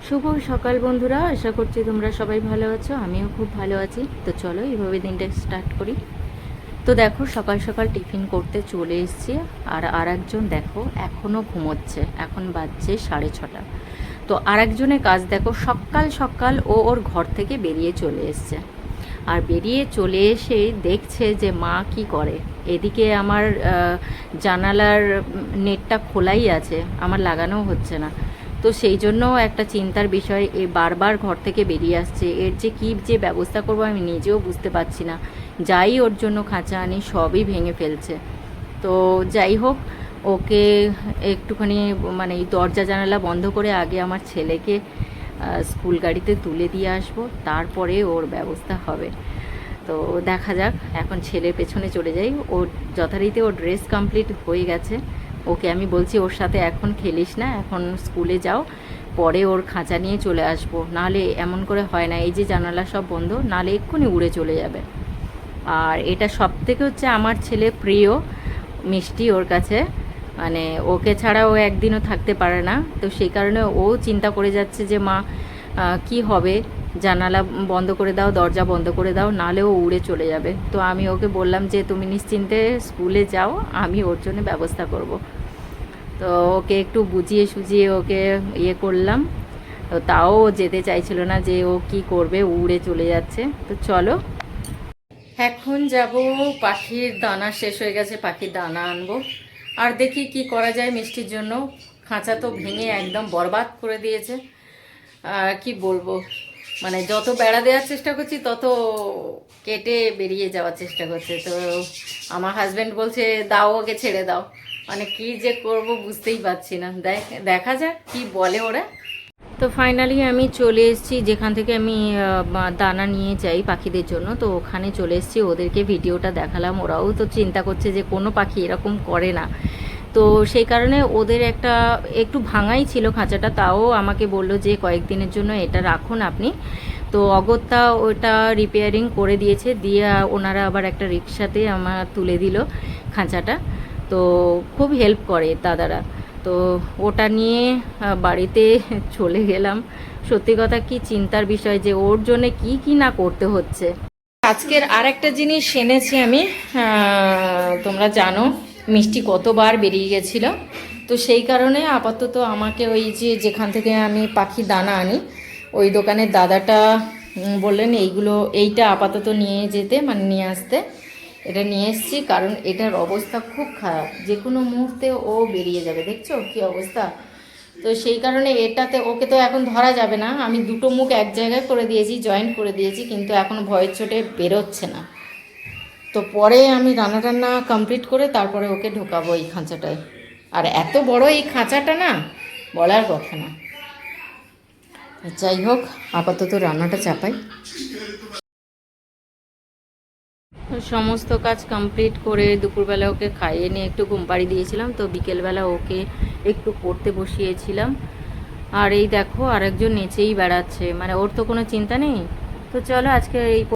শুভ সকাল বন্ধুরা, আশা করছি তোমরা সবাই ভালো আছো। আমিও খুব ভালো আছি। তো চলো এইভাবে দিনটা স্টার্ট করি। তো দেখো, সকাল সকাল টিফিন করতে চলে এসেছি। আর একজন দেখো এখনও ঘুমোচ্ছে, এখন বাজছে 6:30। তো আর একজনের কাজ দেখো, সকাল সকাল ও ওর ঘর থেকে বেরিয়ে চলে এসছে। আর বেরিয়ে চলে এসে দেখছে যে মা কি করে। এদিকে আমার জানালার নেটটা খোলাই আছে, আমার লাগানো হচ্ছে না। তো সেই জন্য একটা চিন্তার বিষয়, এ বারবার ঘর থেকে বেরিয়ে আসছে। এর যে কী যে ব্যবস্থা করবো আমি নিজেও বুঝতে পারছি না। যাই ওর জন্য খাঁচা আনি সবই ভেঙে ফেলছে। তো যাই হোক, ওকে একটুখানি মানে এই দরজা জানালা বন্ধ করে আগে আমার ছেলেকে স্কুল গাড়িতে তুলে দিয়ে আসবো, তারপরে ওর ব্যবস্থা হবে। তো দেখা যাক, এখন ছেলের পেছনে চলে যাই। ওর যথারীতি ওর ড্রেস কমপ্লিট হয়ে গেছে। ওকে আমি বলছি ওর সাথে এখন খেলিস না, এখন স্কুলে যাও, পরে ওর খাঁচা নিয়ে চলে আসবো। নাহলে এমন করে হয় না, এই যে জানালা সব বন্ধ, নাহলে এক্ষুনি উড়ে চলে যাবে। আর এটা সব থেকে হচ্ছে আমার ছেলে প্রিয় মিষ্টি ওর কাছে, মানে ওকে ছাড়া ও একদিনও থাকতে পারে না। তো সেই কারণে ও চিন্তা করে যাচ্ছে যে মা কি হবে, জানালা বন্ধ করে দাও, দরজা বন্ধ করে দাও, নাহলে ও উড়ে চলে যাবে। তো আমি ওকে বললাম যে তুমি নিশ্চিন্তে স্কুলে যাও, আমি ওর জন্য ব্যবস্থা করব। তো ওকে একটু বুঝিয়ে সুঝিয়ে ওকে ইয়ে করলাম। তো তাও ও যেতে চাইছিল না, যে ও কি করবে, উড়ে চলে যাচ্ছে। তো চলো এখন যাব, পাখির দানা শেষ হয়ে গেছে, পাখির দানা আনবো। আর দেখি কি করা যায় মিষ্টির জন্য। খাঁচা তো ভেঙে একদম বরবাদ করে দিয়েছে। কি বলবো, মানে যত বেড়া দেওয়ার চেষ্টা করছি তত কেটে বেরিয়ে যাওয়ার চেষ্টা করছে। তো আমার হাজব্যান্ড বলছে দাও, ওকে ছেড়ে দাও। মানে কি যে করব বুঝতেই পারছি না। দেখা যাক কি বলে ওরা। তো ফাইনালি আমি চলে এসেছি যেখান থেকে আমি দানা নিয়ে যাই পাখিদের জন্য। তো ওখানে চলে এসেছি, ওদেরকে ভিডিওটা দেখালাম। ওরাও তো চিন্তা করছে যে কোনো পাখি এরকম করে না। তো সেই কারণে ওদের একটু ভাঙাই ছিল খাঁচাটা, তাও আমাকে বলল যে কয়েকদিনের জন্য এটা রাখুন আপনি। তো অগত্যা ওটা রিপেয়ারিং করে দিয়েছে, দিয়ে ওনারা আবার একটা রিক্সাতে আমার তুলে দিল খাঁচাটা। তো খুব হেল্প করে দাদারা। তো ওটা নিয়ে বাড়িতে চলে গেলাম। সত্যি কথা কি চিন্তার বিষয় যে ওর জন্যে কি কি না করতে হচ্ছে। আজকের আর একটা জিনিস এনেছি আমি। তোমরা জানো মিষ্টি কতবার বেরিয়ে গেছিল। তো সেই কারণে আপাতত আমাকে ওই যে যেখান থেকে আমি পাখি দানা আনি, ওই দোকানের দাদাটা বললেন এইটা আপাতত নিয়ে যেতে, মানে নিয়ে আসতে। এটা নিয়ে এসেছি কারণ এটার অবস্থা খুব খারাপ, যে কোনো মুহূর্তে ও বেরিয়ে যাবে। দেখছো কি অবস্থা। তো সেই কারণে এটাতে ওকে তো এখন ধরা যাবে না। আমি দুটো মুখ এক জায়গায় করে দিয়েছি, জয়েন্ট করে দিয়েছি, কিন্তু এখন ভয়ের চোটে বেরোচ্ছে না। তো পরে আমি রান্না টান্না কমপ্লিট করে তারপরে ওকে ঢোকাবো এই খাঁচাটায়। আর এত বড় এই খাঁচাটা না, বলার কথা না। যাই হোক, আপাতত রান্নাটা চাপাই। সমস্ত কাজ কমপ্লিট করে দুপুরবেলা ওকে খাইয়ে নিয়ে একটু ঘুম পাড়ি দিয়েছিলাম। তো বিকেলবেলা ওকে একটু পড়তে বসিয়েছিলাম। আর এই দেখো আরেকজন নেচেই বেড়াচ্ছে, মানে ওর তো কোনো চিন্তা নেই। তো চলো আজকে এই